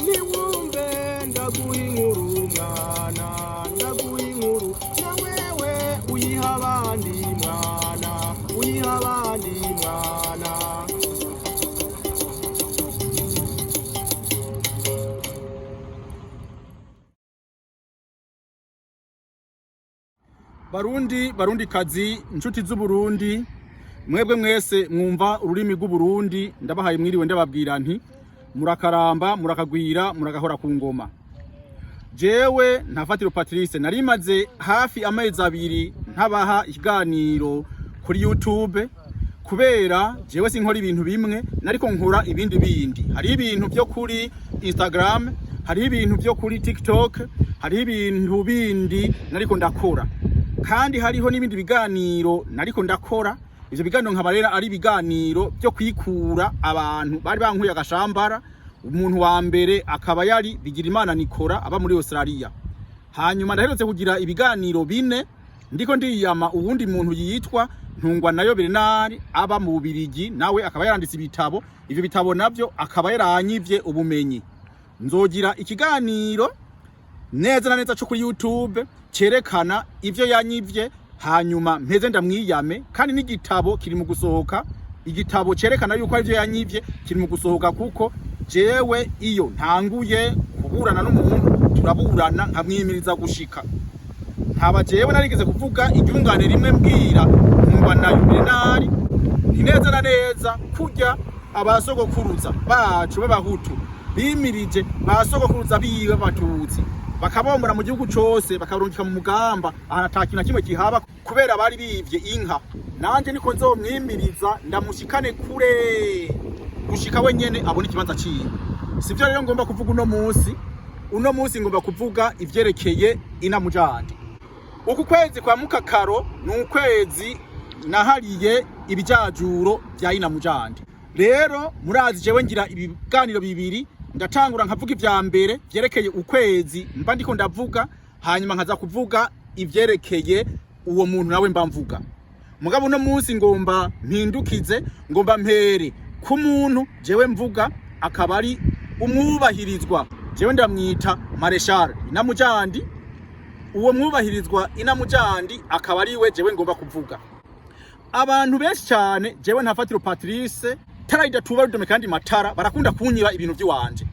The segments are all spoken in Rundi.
niwumve ndaguha inkuru mwana ndaguha inkuru na wewe uyiha abandi mwana uyiha abandi mwana. Barundi kazi inshuti z'Uburundi, mwebwe mwese mwumva ururimi rw'Uburundi, ndabahaye mwiriwe ndababwira nti murakaramba murakagwira muragahora ku ngoma. Jewe Ntafatiro Patrice narimaze hafi amezi abiri ntabaha ikiganiro kuri YouTube kubera jewe sinkora ibintu bimwe nariko nkora ibindi bindi. Hari ibintu byo kuri Instagram, hari ibintu byo kuri TikTok, hari ibintu bindi nariko ndakora. Kandi hariho n'ibindi biganiro nariko ndakora. Ivyo biganiro nkabarera ari biganiro byo kwikura abantu bari bankuye agashambara. Umuntu wa mbere akaba yari Bigirimana Nikora aba muri Australia. Hanyuma ndaherutse kugira ibiganiro bine ndiko ndiyama uwundi muntu yitwa Ntungwa nayo Bernard aba mu Bubirigi, nawe akaba yaranditse ibitabo. Ivyo bitabo navyo akaba yaranyivye ubumenyi. Nzogira ikiganiro neza na neza cyo kuri YouTube cerekana ivyo yanyivye, hanyuma mpeze ndamwiyame. Kandi n'igitabo kiri mu gusohoka, igitabo cerekana yuko ari ivyo yanyivye kiri mu gusohoka, kuko jewe iyo ntanguye kuburana n'umuntu turaburana nkamwimiriza gushika. Nkaba jewe narigeze kuvuga iryungane rimwe mbwira Ntungwa nayo Bernard neza na neza kurya abasogokuruza bacu b'abahutu bimirije basogokuruza biwe Batutsi bakabombora mu gihugu cose bakarungika mu mugamba ahantu na kimwe kihaba kubera bari bivye inka. Nanje niko nzomwimiriza ndamushikane kure gushika wenyene abona ikibanza ciwe. Sivyo rero ngomba kuvuga uno munsi ngomba kuvuga ivyerekeye Inamujandi. Uku kwezi kwa Mukákaro ni ukwezi nahariye ibijajuro bya Inamujandi. Rero murazi jewe ngira ibiganiro bibiri, ndatangura nkavuga ivya mbere vyerekeye ukwezi mba ndiko ndavuga, hanyuma nkaza kuvuga ivyerekeye uwo muntu nawe mba mvuga. Mugabo uno munsi ngomba mpindukize, ngomba mpere ku muntu jewe mvuga akaba ari umwubahirizwa. Jewe ndamwita Marshal Inamujandi. Uwo mwubahirizwa Inamujandi akaba ari we jewe ngomba kuvuga. Abantu benshi cyane jewe Ntafatiro Patrice tarayida tubarudume kandi matara barakunda kunyiba ibintu by'iwanje.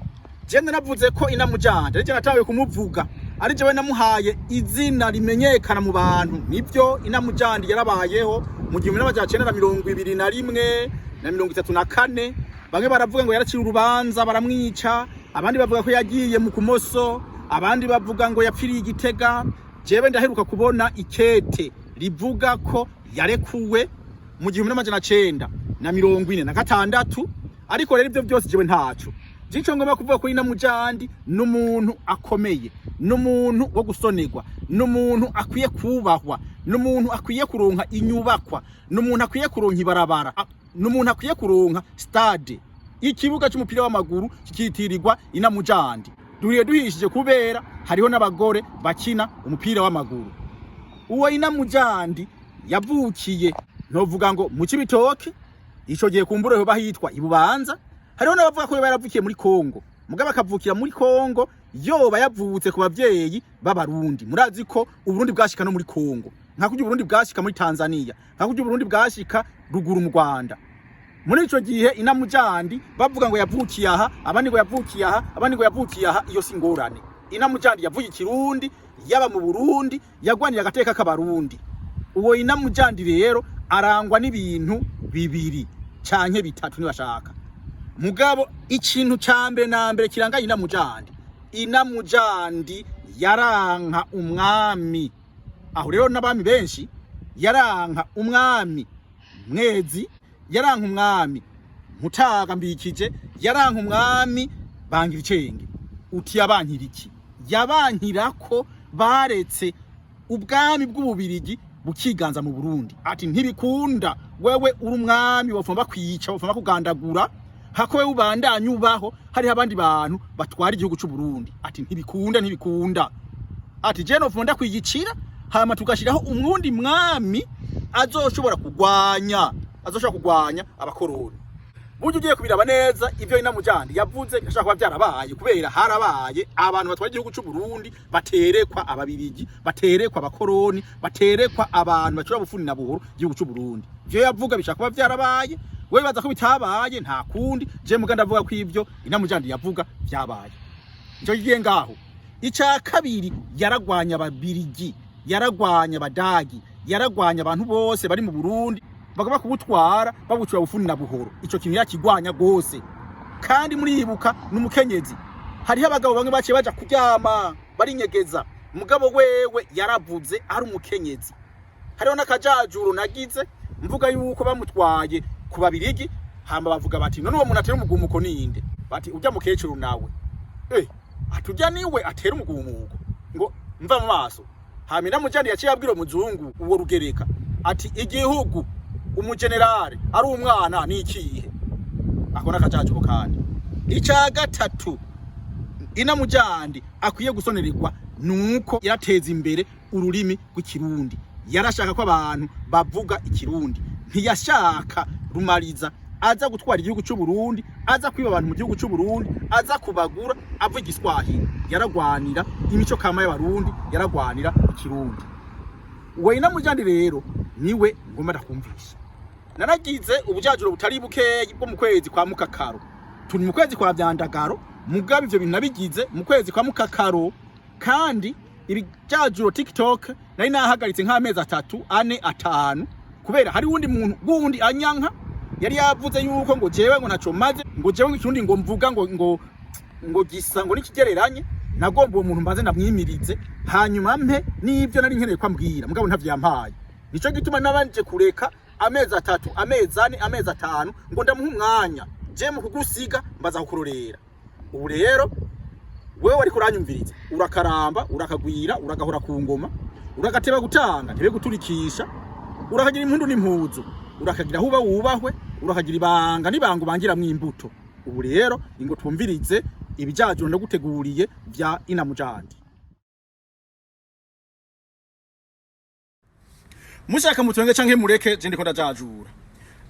Je navuze ko Inamujandi ari je natawe kumuvuga, ari jewe namuhaye izina rimenyekana mu bantu. Nivyo Inamujandi yarabayeho mu 1921 na 1934. Bamwe baravuga ngo yaraciye urubanza baramwica, abandi bavuga ko yagiye mu kumoso, abandi bavuga ngo yapfiriye Igitega. Jewe ndaheruka kubona ikete rivuga ko yarekuwe mu 1946. Ariko rero ivyo byose jewe ntaco. Jico ngomba kuvuga ko Inamujandi n'umuntu akomeye, n'umuntu wo gusonerwa, n'umuntu akwiye kubahwa, n'umuntu akwiye kuronka inyubakwa, n'umuntu akwiye kuronka ibarabara, n'umuntu akwiye kuronka stade. Ikibuga cy'umupira w'amaguru kikitirirwa Inamujandi. Duriye duhishije kubera hariho n'abagore bakina umupira w'amaguru. Uwo Inamujandi yavukiye ntovuga ngo mu Cibitoke, ico gihe kumbureho bahitwa Ibubanza. Hariho n'abavuga ko yaravukiye muri Kongo, mugabo akavukira muri Kongo yoba yavutse ku bavyeyi b'Abarundi. Murazi ko Uburundi bwashika no muri Kongo, nka kurya Uburundi bwashika muri Tanzania, nka kurya Uburundi bwashika ruguru mu Rwanda. Muri ico gihe Inamujandi bavuga ngo yavukiye aha, abandi ngo yavukiye aha, abandi ngo yavukiye aha, iyo singorane. Inamujandi yavuye Kirundi, yaba mu Burundi, yagwanira agateka k'Abarundi. Uwo Inamujandi rero arangwa n'ibintu bibiri canke bitatu nibashaka. Mugabo ikintu cambe na mbere kiranga Inamujandi, Inamujandi yaranka umwami. Aho rero n'abami benshi yaranka umwami Mwezi, yaranka umwami Mutaga Mbikije, yaranka umwami Bangiricenge. Uti yabankira iki? Yabankira ko baretse ubwami bw'Ububirigi bukiganza mu Burundi. Ati ntibikunda wewe uri umwami wafomba kwica, wafomba kugandagura, hako wewe ubandanye ubaho hari abandi bantu batwara igihugu cy'u Burundi. Ati ntibikunda. Ati je nofunda kwigicira, hama tugashiraho umwundi mwami azoshobora kugwanya abakoroni. buryo ugiye kubiraba neza ivyo Inamujandi yavuze ashaka kuba byarabaye kubera harabaye abantu batwara igihugu cy'u Burundi baterekwa ababirigi baterekwa abakoroni baterekwa abantu bacura bufuni na buhoro igihugu cy'u Burundi ivyo yavuga bishaka kuba byarabaye we baza ko bitabaye nta kundi je muganda avuga ko ivyo Inamujandi yavuga byabaye icyo giye ngaho icya kabiri yaragwanya ababirigi yaragwanya abadagi yaragwanya abantu bose bari mu Burundi bagaba kubutwara babucura bufuni na buhoro ico kintu yakigwanya gose kandi muribuka n'umukenyezi hariho abagabo bamwe baciye baja kuryama barinyegeza mugabo wewe yaravuze ari umukenyezi hariho n'akajajuro nagize mvuga yuko bamutwaye ku babirigi hamba bavuga bati none uwo muntu atera umugumuko ninde bati urya mukecuru nawe atujya niwe atera umugumuko ngo mva mu maso hama Inamujandi yaciye abwira muzungu uwo rugereka ati igihugu umugenerale ari umwana nikihe akona kajajuro kandi icya gatatu Inamujandi akwiye gusonererwa nuko yarateza imbere ururimi rw'ikirundi yarashaka ko abantu bavuga ikirundi ntiyashaka rumariza aza gutwara igihugu cy'u Burundi aza kwiba abantu mu gihugu cy'u Burundi aza kubagura avuga igiswahili yaragwanira imico kama y'abarundi yaragwanira ikirundi we Inamujandi rero niwe ngoma ndakumvisha naragize ubujajuro butari bukeyi bwo mu kwezi kwa Mukákaro turi mu kwezi kwa Vyandagaro mugabe ivyo bintu nabigize mu kwezi kwa Mukákaro kandi ibijajuro TikTok nari nahagaritse nk'amezi 3 4 5 kubera hari wundi muntu gundi anyanka yari yavuze yuko ngo jewe ngo naco maze ngo jewe nk'ikirundi ngo mvuga ngo gisa ngo nikigereranye nagomba uwo muntu mbanze ndamwimirize hanyuma mpe nivyo nari nkeneye kwambwira mugabo ntavyampaye nico gituma nabanje kureka amezi 3 amezi 4 amezi 5 ngo ndamuha umwanya je mu kugusiga mbaza kukurorera ubu rero wewe wari kuranyumviriza urakaramba urakagwira uragahora ku ngoma uragateba gutanga ntebe guturikisha urakagira impundu n'impuzu urakagira huba wubahwe urakagira ibanga nibango bangira mwimbuto ubu rero ingo twumvirize ibijajuro no guteguriye vya Inamujandi mushaka mutwenge canke mureke je ndiko ndajajura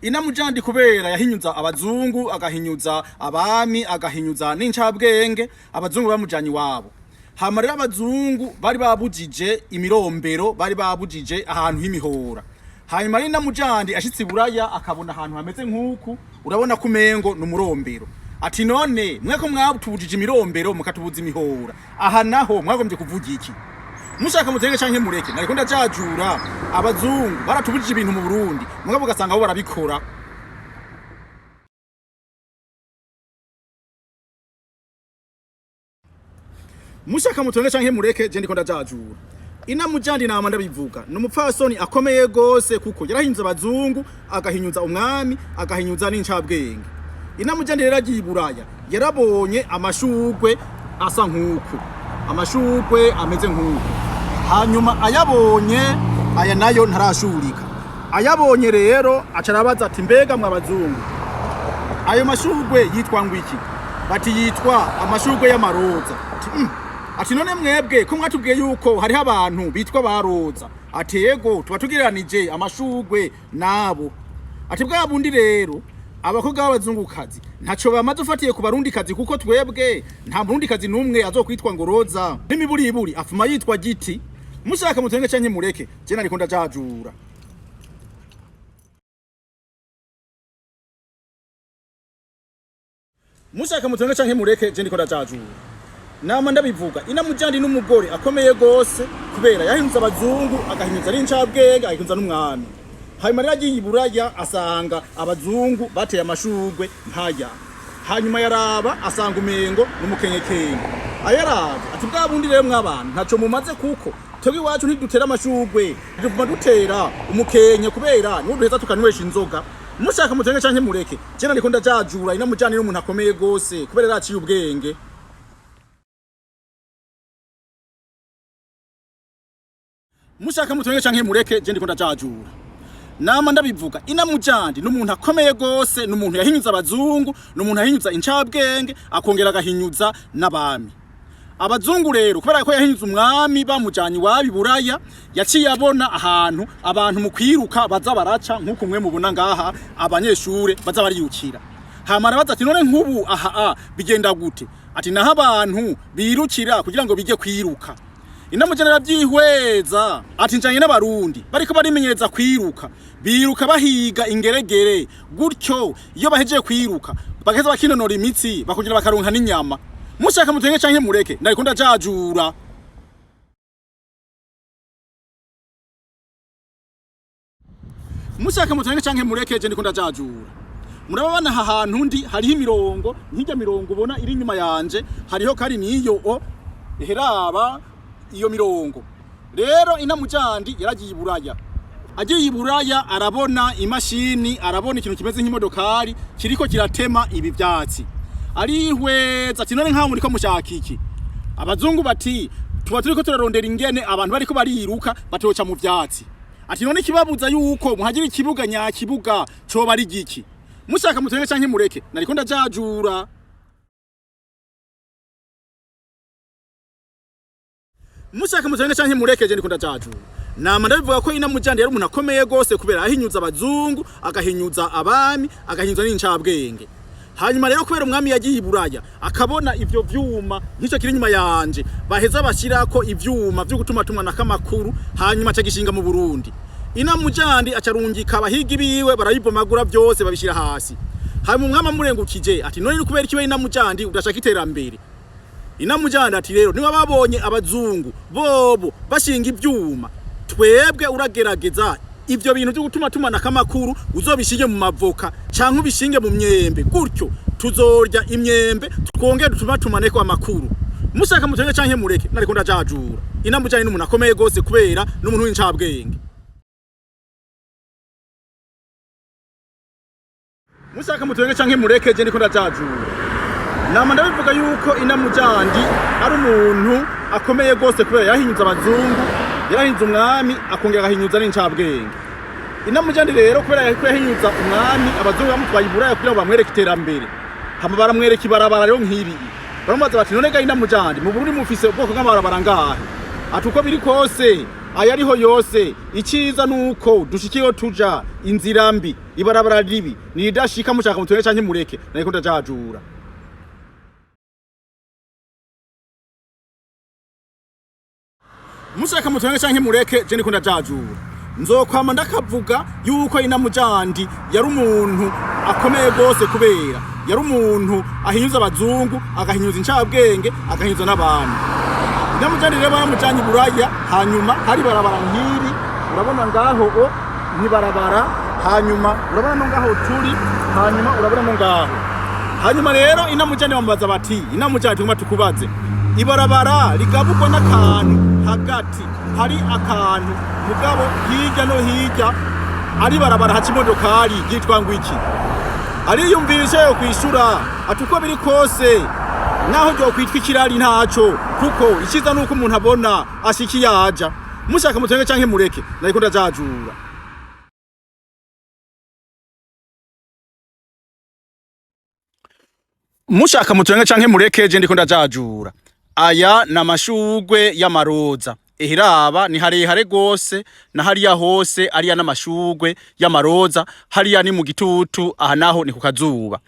Inamujandi kubera yahinyuza abazungu agahinyuza abami agahinyuza n'incabwenge abazungu bamujanye wabo hamarira abazungu bari babujije imirombero bari babujije ahantu h'imihora hanyuma Inamujandi ashitse Buraya akabona ahantu hameze nk'uku urabona kumengo n'umurombero ati none mweko mwabutubujije imirombero mukatubuza imihora aha naho mwagombye kuvuga iki mushaka mutenge canke mureke nariko ndajajura abazungu baratubujije ibintu mu Burundi mugabo ugasanga abo barabikora mushaka mutenge canke mureke je ndiko ndajajura Inamujandi nama ndabivuga n'umupfasoni akomeye gose kuko yarahinze abazungu agahinyuza umwami agahinyuza n'incabwenge Inamujandi rero agiye Buraya yarabonye amashugwe asa nk'uku amashugwe ameze nk'uku hanyuma ayabonye aya nayo ntarashurika ayabonye rero acarabaza ati mbega mwabazungu ayo mashugwe yitwa ngwiki bati yitwa amashugwe y'amaroza ati none mwebwe ko mwatubwiye yuko hariho abantu bitwa baroza ati yego tubatugiranije amashugwe nabo ati bwa bundi rero abakobwa b'abazungukazi ntaco bamaze ufatiye ku barundi kazi kuko twebwe nta murundi kazi numwe azokwitwa ngo roza n'imiburiburi afuma yitwa giti mushaka mutenge canke mureke je nariko ndajajura mushaka mutenge canke mureke je ndiko ndajajura nama ndabivuga Inamujandi n'umugore akomeye gose kubera yahinze abazungu agahinyuza n'incabwenge agahinyuza n'umwami hanyuma rero agiye Buraya asanga abazungu bateye amashugwe nkaya hanyuma yaraba asanga umengo n'umukenyekenye ayaraba ati bwa bundi rero mw'abantu ntaco mumaze kuko twebwe iwacu ntidutera amashugwe dutuma dutera umukenye kubera niwo duheza tukanywesha inzoga mushaka mutenge canke mureke je nariko ndajajura Inamujandi n'umuntu akomeye gose kubera yaraciye ubwenge mushaka mutenge canke mureke je ndiko ndajajura nama ndabivuga Inamujandi n'umuntu akomeye gose n'umuntu yahinyuza abazungu n'umuntu yahinyuza incabwenge akongera agahinyuza n'abami abazungu rero kubera ko yahinyuza umwami bamujanye wabi Buraya yaciye abona ahantu abantu mu kwiruka baza baraca nk'uko mwe mubona ngaha abanyeshure baza bariyukira hama arabaza ati none nk'ubu aha bigenda gute ati naho abantu birukira kugira ngo bige kwiruka. Inamujandi aravyihweza ati njanye n'abarundi bariko barimenyereza kwiruka, biruka bahiga ingeregere, gutyo iyo bahejeje kwiruka bagaheza bakinonora imitsi bakugira bakaronka n'inyama. Mushaka mutwenge canke mureke nariko ndajajura. Mushaka mutwenge canke mureke je ndiko ndajajura. Murababana aha hantu ndi hariho imirongo, nk'irya mirongo ubona iri inyuma yanje hariho kari niyo heraba iyo mirongo. Rero Inamujandi yaragiye iburaya. Agiye iburaya arabona imashini, arabona ikintu kimeze nk'imodokari kiriko kiratema ibi vyatsi. Arihweza ati none nkaho muriko mushaka iki? Abazungu bati tuba turiko turarondera ingene abantu bariko bariruka batoca mu vyatsi. Ati none kibabuza yuko muhagira ikibuga nyakibuga coba ari giki? Mushaka mutwenge canke mureke nariko ndajajura. Mushaka mutwenge canke mureke je ndiko ndajajura. Nama ndabivuga ko Inamujandi yari umuntu akomeye gose kubera ahinyuza abazungu, agahinyuza abami, agahinyuza n'incabwenge. Hanyuma rero kubera umwami yagiye iburaya akabona ivyo vyuma nk'ico kiri nyuma yanje, baheza bashirako ivyuma vyo gutuma tumana kamakuru, hanyuma acagishinga mu Burundi. Inamujandi acarungika abahigi biwe barayibomagura byose babishira hasi. Hanyuma umwami amurengukije ati none ni kubera ikiwe Inamujandi udashaka iterambere. Inamujandi ati rero niba babonye abazungu bobo bashinga ivyuma, twebwe uragerageza ivyo bintu byo gutuma tumana kamakuru uzobishinge mu mavoka canke ubishinge mu myembe, gutyo tuzorya imyembe twongere dutuma tumaneko amakuru. Mushaka mutwenge canke mureke nariko ndajajura. Inamujandi n'umuntu akomeye gose kubera n'umuntu w'incabwenge. Mushaka mutwenge canke mureke je ndiko ndajajura. Nama ndabivuga yuko Inamujandi ari umuntu akomeye gose kubera yahinyuza abazungu, yarahinze umwami akongera agahinyuza n'incabwenge. Inamujandi rero kubera yahinyuza umwami abazungu bamutwaye iburaya kugira ngo bamwereke iterambere. Hama baramwereka ibarabara rero nk'iri. Baramubaza bati none ga Inamujandi mu Burundi mufise ubwoko bw'amabarabara ngahe? Ati uko biri kose ayariho yose iciza nuko dushikiyo tuja inzira mbi ibarabara ribi nidashika. Mushaka mutwenge canke mureke nariko ndajajura. Mushaka mutwenge canke mureke je ndiko ndajajura. Nzokwama ndakavuga yuko Inamujandi yari umuntu akomeye gose kubera yari umuntu ahinyuza abazungu, agahinyuza incabwenge, agahinyuza n'abantu. Inamujandi rero baramujanye iburaya, hanyuma hari barabara nkiri, urabona ngaho ni barabara, hanyuma urabona no ngaho turi, hanyuma urabona no ngaho. Hanyuma rero Inamujandi bamubaza bati Inamujandi tuguma tukubaze, ibarabara ligabugwa n'akantu hagati, hari akantu mugabo hirya no hirya ari barabara haca imodokari yitwa ngwiki. Ariyumvirishe yo kwishura ati uko biri kose naho ryo kwitwa ikirari ntaco, kuko iciza nuko umuntu abona ashiki yaja. Mushaka mutwenge canke mureke nariko ndajajura. Mushaka mutwenge canke mureke je ndiko ndajajura. Aya namashugwe y'amaroza. Ehiraba ni harehare gose na hariya hose ariya n'amashugwe y'amaroza, hariya ni mu gitutu, aha naho ni ku kazuba.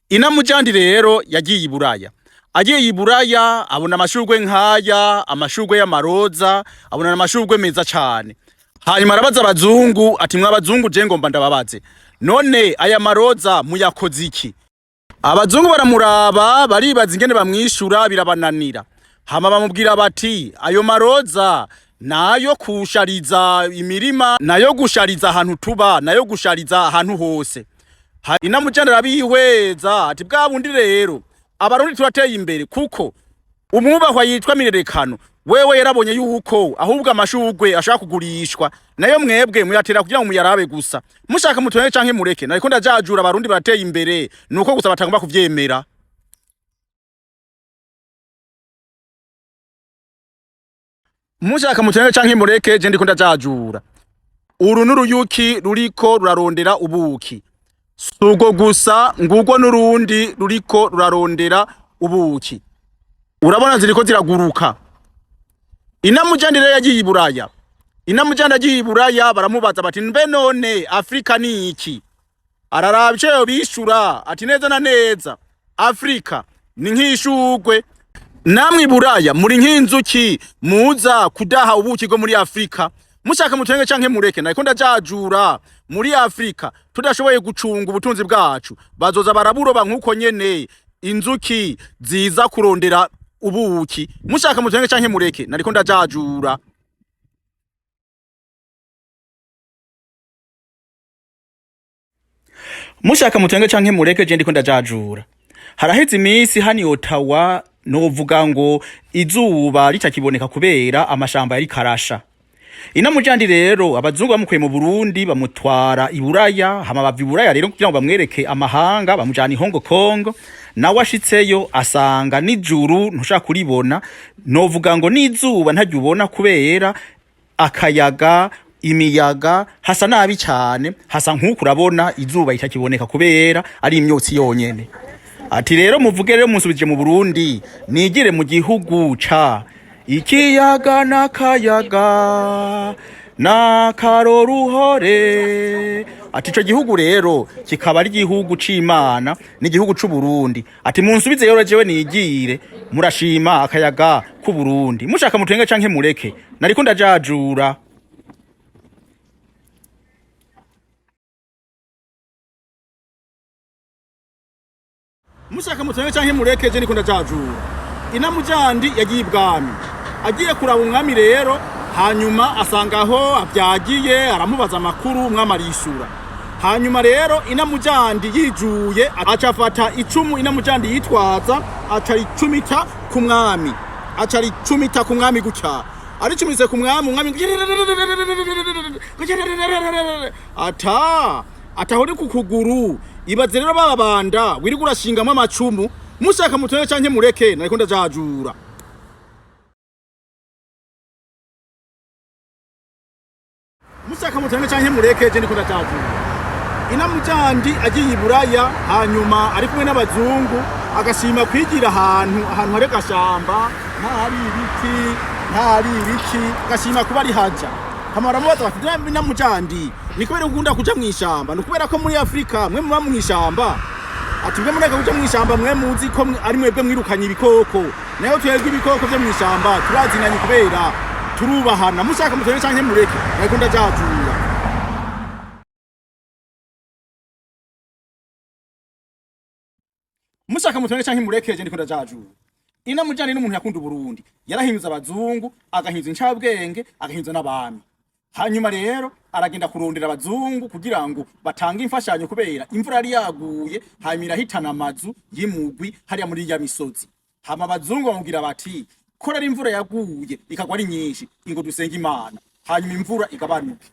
Inamujandi rero yagiye iburaya. Agiye iburaya abona amashugwe nkaya, amashugwe y'amaroza, abona amashugwe meza cyane. Hanyuma arabaza abazungu ati mwabazungu je ngomba ndababaze, none aya maroza muyakoze iki? Abazungu baramuraba baribaza ingene bamwishura birabananira. Hama bamubwira bati ayo maroza nayo kushariza imirima, nayo gushariza ahantu tuba, nayo gushariza ahantu hose. Inamujandi arabihweza ati bwa bundi rero abarundi turateye imbere kuko umwubahwa yitwa Mirerekano wewe yarabonye yuko ahubwo amashugwe ashaka kugurishwa, nayo mwebwe muyatera kugira ngo muyarabe gusa. Mushaka mutwenge canke mureke nariko ndajajura abarundi barateye imbere nuko gusa batangomba kuvyemera. Mushaka mutwenge canke mureke je ndiko ndajajura. Uru n'uruyuki ruriko rurarondera ubuki. Sugo gusa ngurwo n'urundi ruriko rurarondera ubuki. Urabona ziriko ziraguruka. Inamujandi rero yagiye iburaya. Inamujandi yagiye iburaya baramubaza bati mbe none Afrika ni iki? araraba ico bishura ati neza na neza Afrika ni nk'ishugwe namwe Buraya muri nk'inzuki muza kudaha ubuki bwo muri Afrika mushaka mutwenge canke mureke nariko ndajajura muri Afrika tudashoboye gucunga ubutunzi bwacu bazoza baraburoba nkuko nyene inzuki ziza kurondera ubuki mushaka mutwenge canke mureke nariko ndajajura. Mushaka mutwenge canke mureke je ndiko ndajajura. Haraheze imisi hani Ottawa novuga ngo izuba ritakiboneka kubera amashamba yari karasha. Inamujandi rero abazungu bamukuye mu Burundi bamutwara iburaya hama bava iburaya rero kugira ngo bamwereke amahanga bamujana Hong Kong nawe ashitseyo asanga nijuru ntushaka kuribona novuga ngo nizuba ntajya ubona kubera akayaga imiyaga hasa nabi cyane hasa nkuko urabona izuba itakiboneka kubera ari imyotsi yonyene. Ati rero muvuge rero musubije mu Burundi nigire mu gihugu ca ikiyaga n'akayaga n'akaroruhore. Ati ico gihugu rero kikaba ari igihugu c'Imana ni igihugu c'u Burundi. Ati munsubize rero jewe nigire murashima akayaga ku Burundi mushaka mutwenge canke mureke nariko ndajajura. Mushaka mutwenge canke mureke je ndiko ndajajura. Inamujandi yagiye ibwami agiye kuraba umwami rero hanyuma asangaho abyagiye aramubaza amakuru umwami arishura. Hanyuma rero Inamujandi yijuye acafata icumu Inamujandi yitwaza acaricumita ku mwami acaricumita ku mwami gutya aricumise ku mwami umwami atahori ku kuguru. Ibaze rero bababanda wiri gurashingamo amacumu mushaka mutwenge canke mureke nariko ndajajura. Mushaka mutwenge canke mureke je ndiko ndajajura. Inamujandi agiye iburaya hanyuma ari kumwe n'abazungu agashima kwigira ahantu hari gashamba ntari ibiti agashima kuba ari haja. Hamara mubaza bati Inamujandi ni kubera ukunda kuja mwishamba nukubera ko muri Afrika mwe muba mwishamba. Ati mwe mureka kuja mwishamba mwe muzi ko ari mwebwe mwirukanye ibikoko nayo twebwe ibikoko byo mwishamba turazinanye kubera turubahana. Mushaka mutwenge canke mureke nariko ndajajura. Mushaka mutwenge canke mureke je ndiko ndajajura. Inamujandi n'umuntu yakunda Burundi yarahinza abazungu agahinza incabwenge agahinza n'abami. Hanyuma rero aragenda kurondera abazungu kugira ngo batange imfashanyo kubera imvura yari yaguye hanyuma irahitana amazu y'imugwi hariya muri ya misozi. Hama abazungu bamubwira bati ko ari imvura yaguye ikagwa ari nyinshi ingo dusenga Imana hanyuma imvura igabanuke.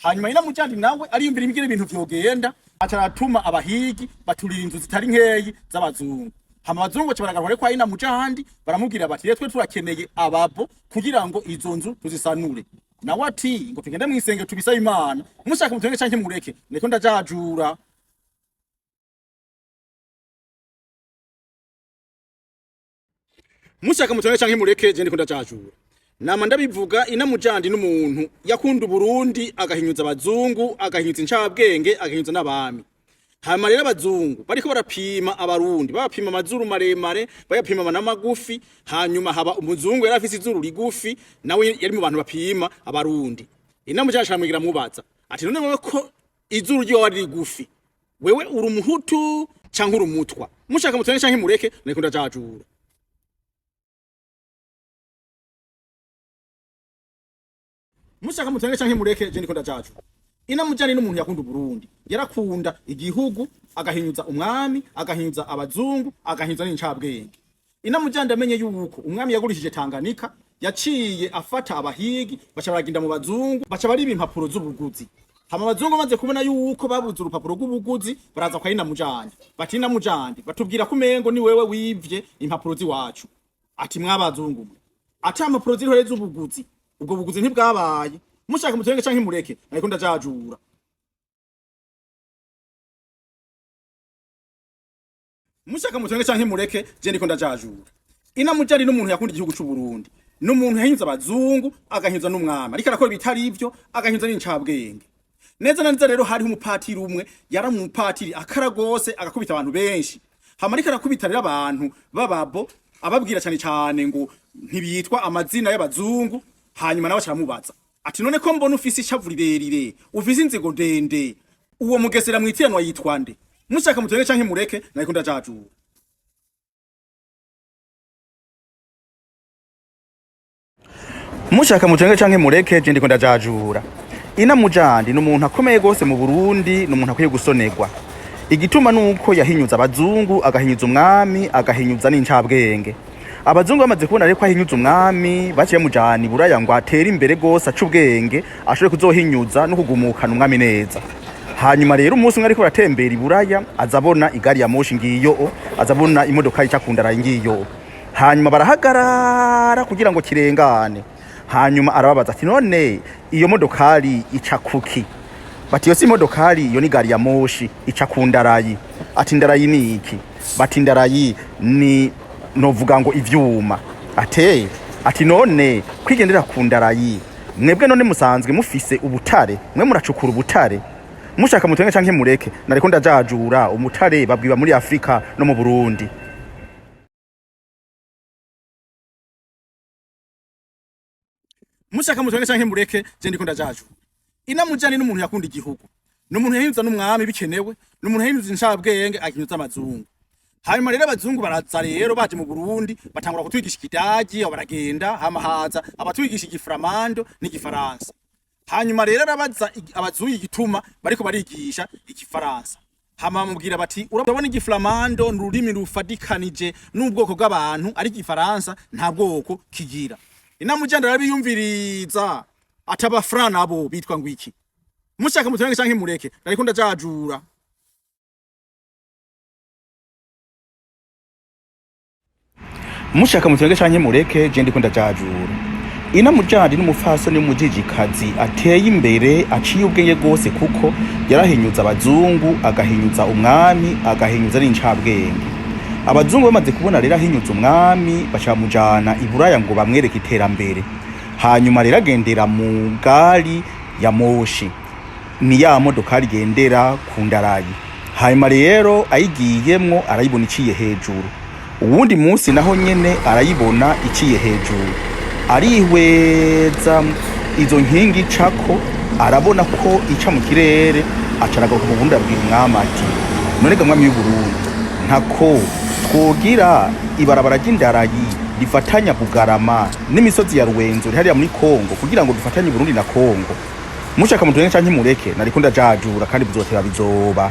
Hanyuma Inamujandi nawe ariyumvira imigire ibintu vyogenda acaratuma abahigi baturira inzu zitari nkeyi z'abazungu. Hama abazungu bacabaragara kwa Inamujandi baramubwira bati retwe turakeneye ababo kugira ngo izo nzu tuzisanure. Nawe ati ngo tugende mwisenge tubisaba Imana mushaka mutwenge canke mureke ndiko ndajajura. Mushaka mutwenge canke mureke je ndiko ndajajura. Nama ndabivuga Inamujandi n'umuntu yakunda Burundi agahinyuza abazungu agahinyuza incabwenge agahinyuza n'abami. Hama rero abazungu bariko barapima abarundi bapima amazuru maremare bayapima n'amagufi hanyuma haba umuzungu yari afise izuru rigufi nawe yari mu bantu bapima abarundi. Inamujandi aramwigira mubaza ati none wewe ko izuru ryo wari rigufi wewe uri umuhutu canke uri umutwa mushaka mutwenge canke mureke nariko ndajajura. Mushaka mutwenge canke mureke je ndiko ndajajura. Inamujandi n'umuntu yakunda Burundi yarakunda igihugu agahinyuza umwami agahinyuza abazungu agahinyuza n'incabwenge. Inamujandi amenye yuko umwami yagurishije Tanganyika yaciye afata abahigi baca baragenda mu bazungu baca bari impapuro z'ubuguzi. Hama abazungu maze kubona yuko babuze urupapuro rw'ubuguzi baraza kwa Inamujandi bati Inamujandi batubwira ko umengo ni wewe wivye impapuro ziwacu. Ati mwabazungu ati impapuro ziriho z'ubuguzi ubwo buguzi ntibwabaye mushaka mutwenge canke mureke nariko ndajajura. Mushaka mutwenge canke mureke je ndiko ndajajura. Inamujandi n'umuntu yakunda igihugu c'u Burundi n'umuntu yahinza abazungu agahinza n'umwami ariko arakora bitari ivyo agahinza n'incabwenge. neza na neza rero hari umupatiri umwe yaramupatiri akara gose agakubita abantu benshi hama ariko arakubita rero abantu bababo ababwira cyane cyane ngo ntibitwa amazina y'abazungu hanyuma nawe caramubaza ati none ko mbona ufise ishavu rirerire ufise inzigo ndende uwo mugesera mwitiranwa yitwa nde mushaka mutwenge canke mureke nariko ndajajura mushaka mutwenge canke mureke je ndiko ndajajura Inamujandi n'umuntu akomeye gose mu Burundi n'umuntu akwiye gusonerwa igituma nuko yahinyuza abazungu agahinyuza umwami agahinyuza n'incabwenge abazungu bamaze kubona reko ahinyuza umwami baciye mujani buraya ngo atera imbere gose acubwenge ashobore kuzohinyuza no kugumukana umwami neza hanyuma rero umunsi umwe ariko aratembera iburaya azabona igari ya moshi ngiyo azabona imodoka y'icakundara ngiyo hanyuma barahagarara kugira ngo kirengane hanyuma arababaza ati none iyo modokari ica kuki bati yo si modokari iyo ni gari ya moshi ica kundarayi ati ndarayi ni iki bati ndarayi ni novuga ngo ivyuma ati none kwigendera kundarayi mwebwe none musanzwe mufise ubutare mwe muracukura ubutare mushaka mutwenge canke mureke nariko ndajajura umutare babwiba muri Afrika no mu Burundi mushaka mutwenge canke mureke je ndiko ndajajura Inamujandi n'umuntu yakunda igihugu n'umuntu yahinyuza n'umwami bikenewe n'umuntu yahinyuza incabwenge akinyuza amazungu hanyuma rero abazungu baraza rero baje mu Burundi batangura kutwigisha ikidagi baragenda hamahaza abatwigisha igiframando n'igifaransa hanyuma rero arabaza abazungu igituma bariko barigisha igifaransa hama mubwira bati urabona igiframando n'ururimi rufadikanije n'ubwoko bw'abantu ari igifaransa nta bwoko kigira Inamujandi arabiyumviriza atabafra nabo bitwa ngwiki mushaka mutwenge canke mureke nariko ndajajura mushaka mutwenge canke mureke je ndiko ndajajura Inamujandi n'umufasoni w'umujijikazi ateye imbere aciye ubwenge gose kuko yarahinyuza abazungu agahinyuza umwami agahinyuza n'incabwenge abazungu bamaze kubona rero ahinyuza umwami bacamujana iburaya ngo bamwereke iterambere hanyuma rero agendera mu gari ya moshi ni ya modokari gendera kundarayi hanyuma rero ayigiyemwo arayibona iciye hejuru uwundi munsi naho nyene arayibona iciye hejuru arihweza izo nkingi cako arabona ko ica mu kirere acaragaruka mu Burundi abwira umwami ati none ga mwami w'Uburundi ntako twogira ibarabara ry'indarayi rifatanya Bugarama n'imisozi ya Ruwenzo hariya muri Kongo kugira ngo bifatanye Burundi na Kongo mushaka mutwenge canke mureke nariko ndajajura kandi bizotera bizoba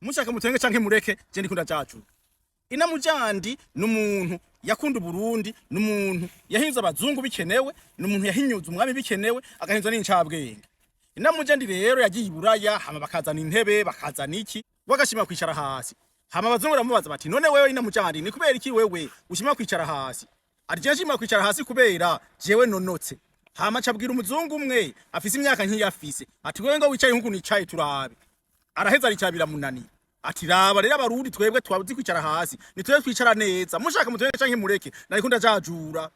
mushaka mutwenge canke mureke je ndiko ndajajura Inamujandi n'umuntu yakunda Burundi n'umuntu yahinyuza abazungu bikenewe n'umuntu yahinyuza umwami bikenewe agahinyuza n'incabwenge Inamujandi rero yagiye iburaya hama bakazana intebe bakazana iki bagashima kwicara hasi hama abazungu baramubaza bati none wewe Inamujandi ni kubera iki wewe ushima kwicara hasi arije nshima kwicara hasi kubera jewe nonotse hama cabwira umuzungu umwe afise imyaka nkiyi afise ati wewe ngo wicaye nkuko nicaye turabe araheza aricabira munani ati raba rero abarundi twebwe twabuzi kwicara hasi ni twebwe twicara neza mushaka mutwenge canke mureke nariko ndajajura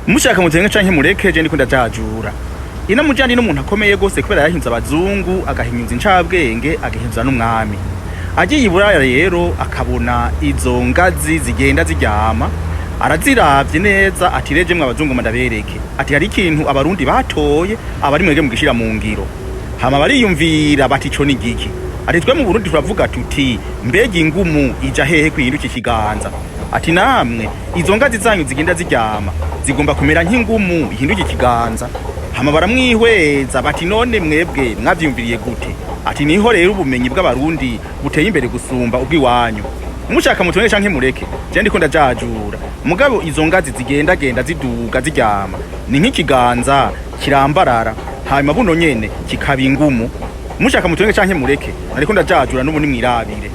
mushaka mutwenge canke mureke je ndiko ndajajura Inamujandi n'umuntu akomeye gose kubera yahinza abazungu agahinyuza incabwenge agahinyuza n'umwami agiye iburaya rero akabona izo ngazi zigenda ziryama araziravye neza ati reje mwe abazungu mandabereke ati hari ikintu abarundi batoye abari mwege mu gishira mu ngiro hama bariyumvira bati co ni giki ati twe mu Burundi turavuga tuti mbega ingumu ija hehe kwihinduka ikiganza ati namwe izo ngazi zanyu zigenda ziryama zigomba kumera nk'ingumu ihinduka ikiganza hama baramwihweza bati none mwebwe mwavyumviriye gute ati niho rero ubumenyi bw'abarundi buteye imbere gusumba ubwiwanyu mushaka mutwenge canke mureke je ndiko ndajajura mugabo izo ngazi zigenda ziduga ziryama ni nk'ikiganza kirambarara hanyuma buno nyene kikaba ingumu mushaka mutwenge canke mureke ariko ndajajura n'ubu ni mwirabire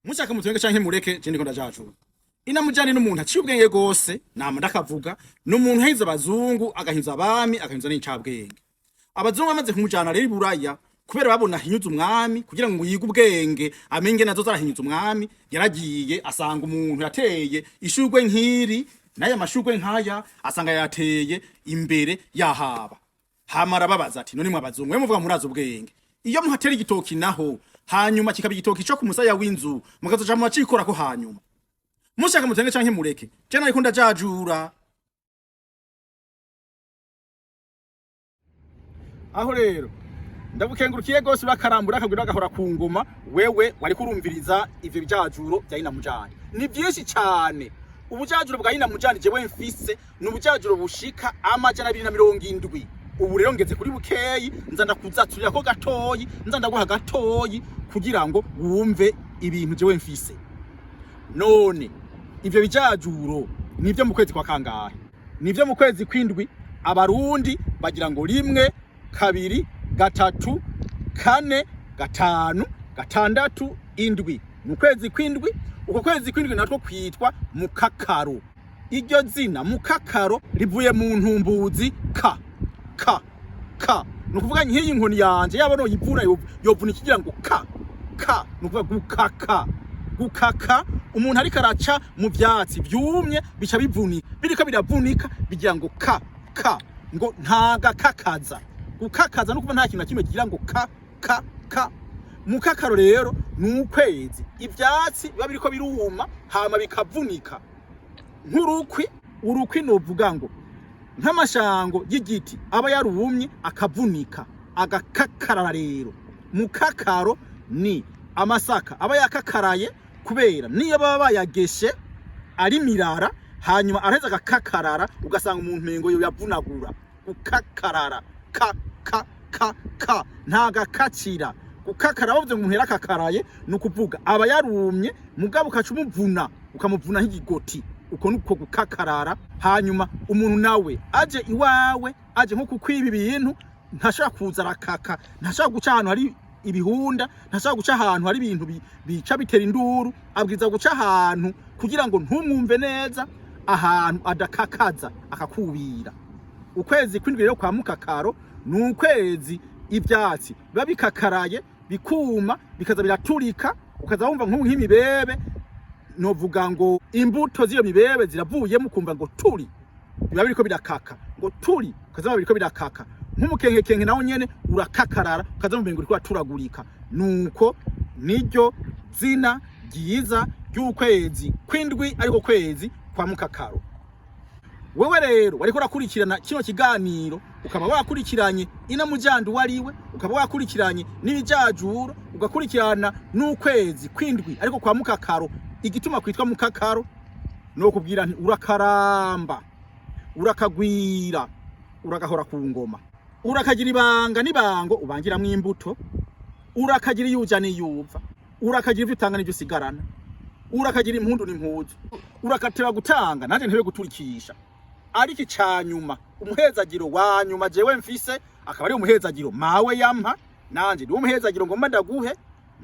mushaka mutwenge canke mureke je ndiko ndajajura Inamujandi n'umuntu aciye ubwenge gose nama ndakavuga n'umuntu yahize abazungu agahiza abami agahiza n'incabwenge. Abazungu bamaze kumujana rero iburaya kubera babona hinyuza umwami kugira ngo yige ubwenge amenye nazo zarahinyuza umwami yaragiye asanga umuntu yateye ishurwe nkiri naye amashurwe nkaya asanga yateye imbere yahaba. Hamara babaza ati none mwabazungu mwe muvuga murazo ubwenge iyo muhatera igitoki naho hanyuma kikaba igitoki cyo kumusaya w'inzu mukazoja mu bacikora ko hanyuma mushaka mutenge canke mureke je nariko ndajajura. Aho rero ndabukengurukiye gose urakarambura akagwira agahora ku ngoma wewe wari kurumviriza ivyo bijajuro bya Inamujandi ni byinshi cyane. Ubujajuro bwa Inamujandi jewe mfise n'ubujajuro bushika amajana 270. Ubu rero ngeze kuri bukeyi nza ndakuzaturira ko gatoyi nza ndaguha gatoyi kugira ngo wumve ibintu jewe mfise. None ivyo bijajuro nivyo mu kwezi kwa kangahe? Nivyo mu kwezi kwindwi abarundi bagira ngo 1 2 3 4 5 6 7 mu kwezi kwindwi. Uko kwezi kwindwi natwo kwitwa Mukákaro. Iryo zina Mukákaro rivuye mu ntumbuzi ka nukuvuga nk'iyi nkoni yanje yaba no yivuna yovuna ikigira ngo ka nukuvuga gukaka umuntu ari karaca mu byatsi byumye bica bivunika biriko biravunika bigira ngo ka ngo ntaga kakaza gukakaza nukuvuga nta kintu kimwe kigira ngo ka Mukákaro rero n'ukwezi ibyatsi biba biriko biruma hama bikavunika urukwi novuga ngo nk'amashango y'igiti aba yarumye akavunika agakakarara. Rero Mukákaro ni amasaka aba yakakaraye kubera niyo baba bayageshe ari mirara hanyuma araheza agakakarara ugasanga umuntu mengo yo yavunagura gukakarara ka ntagakacira. Gukakara bavuze ngo umuntu yarakakaraye nukuvuga aba yarumye mugabo ukacumuvuna ukamuvuna nk'igigoti uko nuko gukakarara. Hanyuma umuntu nawe aje iwawe aje nko kukwiba ibintu ntashaka kuza rakaka ntashaka guca ahantu hari ibihunda ntashaka guca ahantu hari ibintu bica bitera induru abwiza guca ahantu kugira ngo ntumwumve neza ahantu adakakaza akakubira. Ukwezi kwindwi rero kwa Mukákaro n'ukwezi ibyatsi biba bikakaraye bikuma bikaza biraturika ukaza wumva nk'imibebe novuga ngo imbuto z'iyo mibebe ziravuye mukumva ngo turi biba biriko birakaka ngo turi ukaza biriko birakaka nk'umukenke nawo nyene urakakarara ukaza mubengo uriko aturagurika. Nuko niryo zina ryiza ry'ukwezi kwindwi ariko kwezi kwa Mukákaro. Wewe rero wariko urakurikirana kino kiganiro ukaba wakurikiranye Inamujandi wariwe ukaba wakurikiranye n'ibijajuro ugakurikirana n'ukwezi kwindwi ariko kwa Mukákaro. Igituma kwitwa Mukákaro no kubwira nti urakaramba urakagwira uragahora ku ngoma urakagira ibanga nibango ubangiramwe imbuto urakagira yuja niyuva urakagira ivyo utanga n'ivyo usigarana urakagira impundu n'impuzu urakatira gutanga nanje ntebe guturikisha. Ariko icanyuma umuhezagiro wa nyuma jewe mfise akaba ari umuhezagiro mawe yampa nanje ndi umuhezagiro ngomba ndaguhe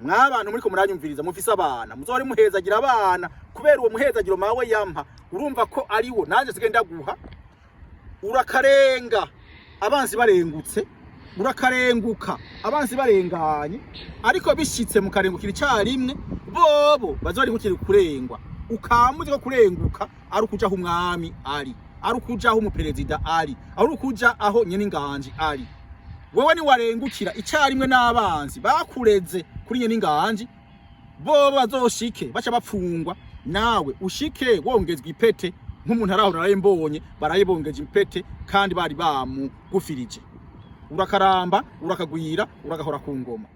mwabantu muriko muranyumviriza mufise abana muzori muhezagira abana kubera uwo muhezagiro mawe yampa urumva ko ari wo nanje sigenda guha. Urakarenga abanzi barengutse urakarenguka abanzi barenganye ariko bishitse mu karengukira icarimwe bobo bazori gukira kurengwa ukamuze ko kurenguka ari ukuja aho umwami ari ukuja aho umuperezida ari ukuja aho nyene inganje ari. Wewe ni warengukira icarimwe n'abanzi bakureze kuri nyene inganje bo bazoshike baca bapfungwa nawe ushike wongezwa ipete nk'umuntu araho narayembonye barayibongeje impete kandi bari bamugufirije. Urakaramba urakagwira uragahora ku ngoma.